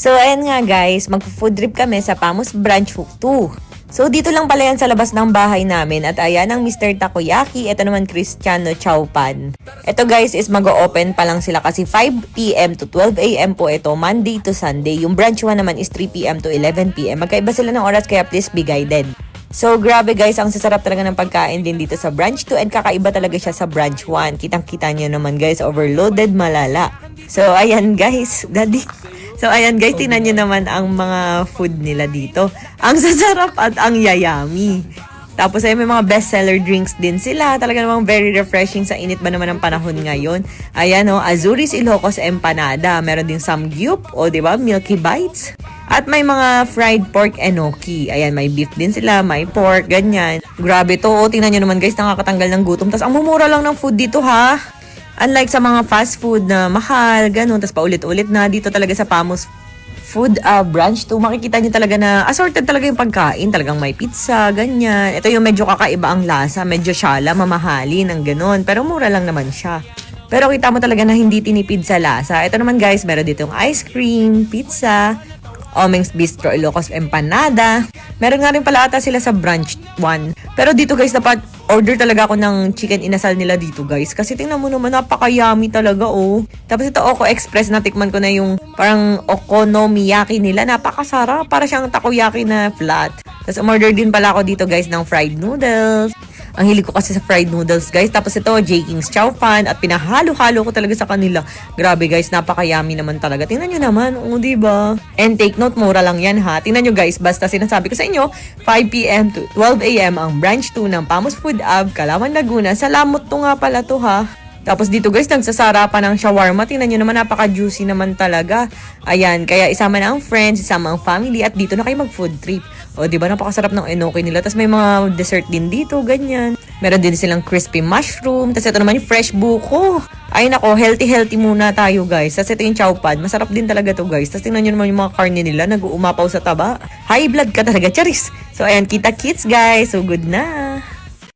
So, ayan nga guys, mag-food trip kami sa Pamus Branch 2. So, dito lang pala yan sa labas ng bahay namin. At ayan ang Mr. Takoyaki. Ito naman Cristiano Chowpan. Ito guys is mag-o-open pa lang sila kasi 5 p.m. to 12 a.m. po ito, Monday to Sunday. Yung branch 1 naman is 3 p.m. to 11 p.m. Magkaiba sila ng oras kaya please be guided. So, grabe guys, ang sasarap talaga ng pagkain din dito sa branch 2 and kakaiba talaga siya sa branch 1. Kitang-kita niyo naman guys, overloaded malala. So, ayan guys, daddy. So, ayan guys, tingnan nyo naman ang mga food nila dito. Ang sasarap at ang yayami. Tapos ay may mga bestseller drinks din sila. Talaga namang very refreshing sa init ba naman ang panahon ngayon. Ayan o, Azuris Ilocos Empanada. Meron din samgyup o diba, Milky Bites. At may mga fried pork enoki. Ayan, may beef din sila, may pork, ganyan. Grabe to, o, tingnan nyo naman guys, nakakatanggal ng gutom. Tapos ang mumura lang ng food dito ha. Unlike sa mga fast food na mahal, ganun, tapos paulit-ulit na, dito talaga sa Pamus Food Branch 2, makikita niyo talaga na assorted talaga yung pagkain. Talagang may pizza, ganyan. Ito yung medyo kakaiba ang lasa, medyo syala, mamahalin, ang ganun. Pero mura lang naman siya. Pero kita mo talaga na hindi tinipid sa lasa. Ito naman guys, meron ditong ice cream, pizza, Omeng's Bistro Ilocos Empanada. Meron nga rin pala ata sila sa branch 1. Pero dito guys, dapat order talaga ako ng chicken inasal nila dito guys. Kasi tingnan mo naman, napaka-yummy talaga oh. Tapos ito Oko Express, natikman ko na yung parang okonomiyaki nila. Napakasarap, para siyang takoyaki na flat. Tapos umorder din pala ako dito guys ng fried noodles. Ang hilig ko kasi sa fried noodles, guys. Tapos ito, J. King's Chow Fan. At pinahalo-halo ko talaga sa kanila. Grabe, guys. Napaka-yummy naman talaga. Tingnan nyo naman. O, diba? And take note, mura lang yan, ha? Tingnan nyo, guys. Basta sinasabi ko sa inyo, 5 p.m. to 12 a.m. ang branch 2 ng Pamus Food Hub, Calauan, Laguna. Salamot to nga pala to, ha? Tapos dito guys, nagsasara pa ng shawarma. Tingnan nyo naman, napaka-juicy naman talaga. Ayan, kaya isama na ang friends, isama ang family, at dito na kayo mag-food trip. O, di ba napakasarap ng enoki nila. Tapos may mga dessert din dito, ganyan. Meron din silang crispy mushroom. Tapos ito naman yung fresh buko. Ay nako, healthy muna tayo guys. Tapos ito yung chow pad. Masarap din talaga to guys. Tapos tingnan nyo naman yung mga karne nila, nag-uumapaw sa taba. High blood ka talaga, charis. So ayan, kita kits guys. So good na.